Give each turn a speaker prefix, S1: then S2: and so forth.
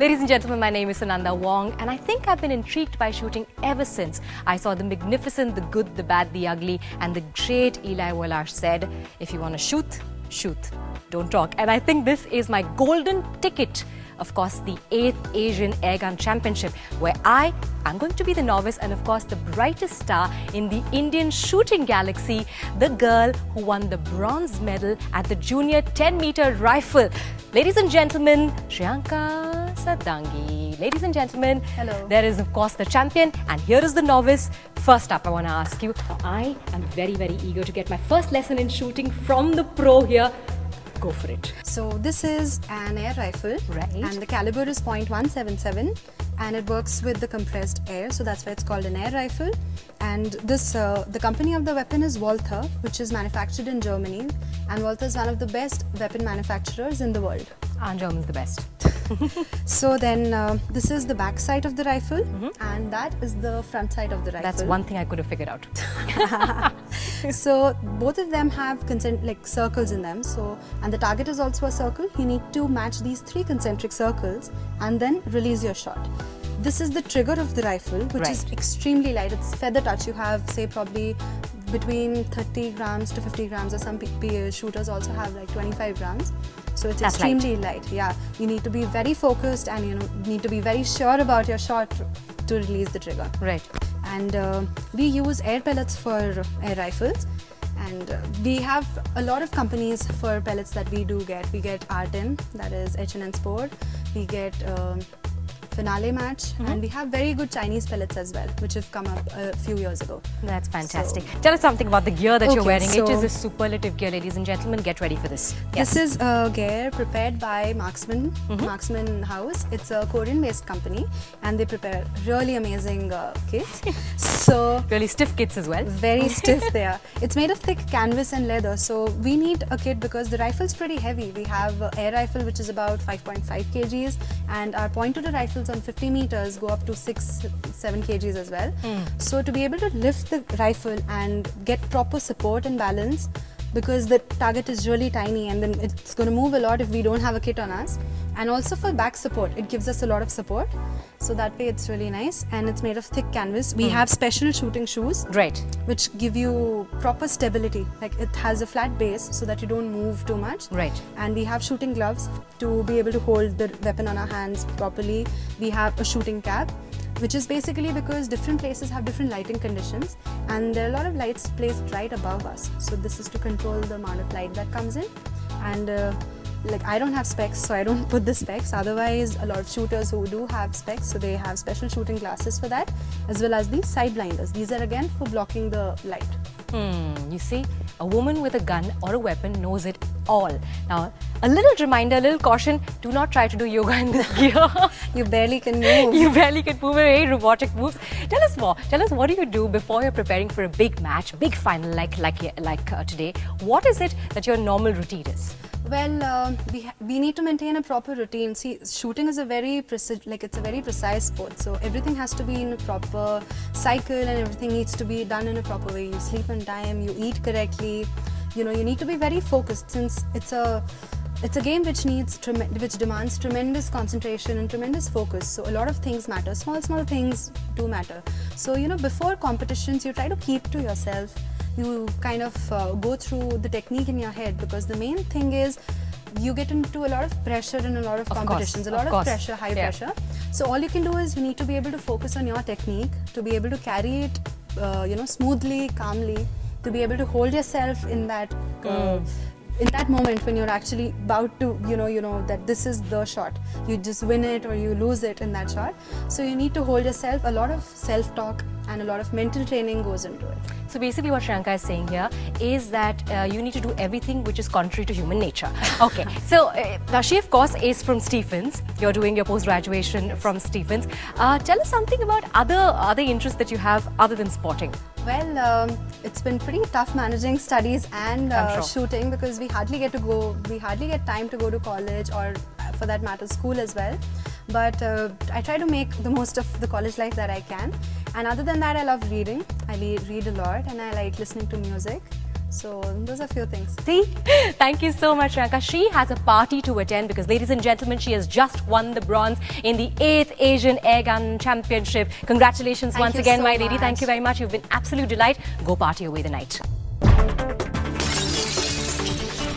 S1: Ladies and gentlemen, my name is Sananda Wong, and I think I've been intrigued by shooting ever since I saw the magnificent, the good, the bad, the ugly, and the great Eli Wallach said, if you want to shoot, shoot, don't talk. And I think this is my golden ticket. Of course, the 8th Asian Airgun Championship, where I am going to be the novice and of course the brightest star in the Indian shooting galaxy, the girl who won the bronze medal at the junior 10-meter rifle. Ladies and gentlemen, Shriyanka Sadangi. Ladies and gentlemen,
S2: hello.
S1: There is of course the champion and here is the novice. First up, I want to ask you, I am very, very eager to get my first lesson in shooting from the pro here. Go for it.
S2: So this is an air rifle,
S1: right?
S2: And the caliber is .177 and it works with the compressed air, so that's why it's called an air rifle. And this, the company of the weapon is Walther, which is manufactured in Germany, and Walther is one of the best weapon manufacturers in the world.
S1: And German's the best.
S2: So then this is the back side of the rifle, and that is the front side of the rifle.
S1: That's one thing I could have figured out.
S2: So both of them have circles in them. So, and the target is also a circle. You need to match these 3 concentric circles and then release your shot. This is the trigger of the rifle, which is extremely light. It's feather touch. You have, say, probably between 30 grams to 50 grams, or some shooters also have like 25 grams. So it's extremely light. Yeah, you need to be very focused and you need to be very sure about your shot to release the trigger.
S1: Right.
S2: And we use air pellets for air rifles, and we have a lot of companies for pellets that we do get. We get Arden, that is H&N Sport. We get Finale Match, and we have very good Chinese pellets as well, which have come up a few years ago.
S1: That's fantastic. So, tell us something about the gear that you're wearing.
S2: So
S1: it is a superlative gear, ladies and gentlemen. Get ready for this.
S2: Yes. This is a gear prepared by Marksman, Marksman House. It's a Korean-based company, and they prepare really amazing kits. So
S1: really stiff kits as well.
S2: Very stiff they are. It's made of thick canvas and leather, so we need a kit because the rifle's pretty heavy. We have an air rifle which is about 5.5 kgs, and our point-to-the rifles on 50 meters go up to 6-7 kgs as well. So to be able to lift the rifle and get proper support and balance, because the target is really tiny and then it's going to move a lot if we don't have a kit on us. And also for back support, it gives us a lot of support. So that way it's really nice, and it's made of thick canvas. We have special shooting shoes,
S1: right,
S2: which give you proper stability. Like it has a flat base so that you don't move too much.
S1: Right.
S2: And we have shooting gloves to be able to hold the weapon on our hands properly. We have a shooting cap, which is basically because different places have different lighting conditions, and there are a lot of lights placed right above us. So this is to control the amount of light that comes in. And like I don't have specs, so I don't put the specs. Otherwise, a lot of shooters who do have specs, so they have special shooting glasses for that, as well as these side blinders. These are again for blocking the light.
S1: You see, a woman with a gun or a weapon knows it all. Now, a little reminder, a little caution, do not try to do yoga in this gear.
S2: You barely can move.
S1: You barely can move, very robotic moves. Tell us more. Tell us, what do you do before you're preparing for a big match, big final like today? What is it that your normal routine is?
S2: Well, we need to maintain a proper routine. See, shooting is a very it's a very precise sport. So everything has to be in a proper cycle, and everything needs to be done in a proper way. You sleep on time, you eat correctly. You know, you need to be very focused, since it's a game which demands tremendous concentration and tremendous focus. So a lot of things matter. Small things do matter. So before competitions, you try to keep to yourself. You kind of go through the technique in your head, because the main thing is you get into a lot of pressure in a lot of competitions, a lot of pressure, high pressure. So all you can do is you need to be able to focus on your technique, to be able to carry it smoothly, calmly, to be able to hold yourself in that in that moment when you're actually about to, that this is the shot. You just win it or you lose it in that shot. So you need to hold yourself. A lot of self-talk and a lot of mental training goes into it.
S1: So basically what Shriyanka is saying here is that you need to do everything which is contrary to human nature. Okay, so now she of course is from Stephens. You're doing your post-graduation from Stephens. Tell us something about other interests that you have other than sporting.
S2: Well, it's been pretty tough managing studies and shooting, because we hardly get time to go to college, or for that matter school as well. But I try to make the most of the college life that I can. And other than that, I love reading. I read a lot, and I like listening to music. So those are a few things.
S1: See? Thank you so much, Ranka. She has a party to attend because, ladies and gentlemen, she has just won the bronze in the 8th Asian Airgun Championship. Congratulations once again, my lady. Thank you very much. You've been absolute delight. Go party away the night.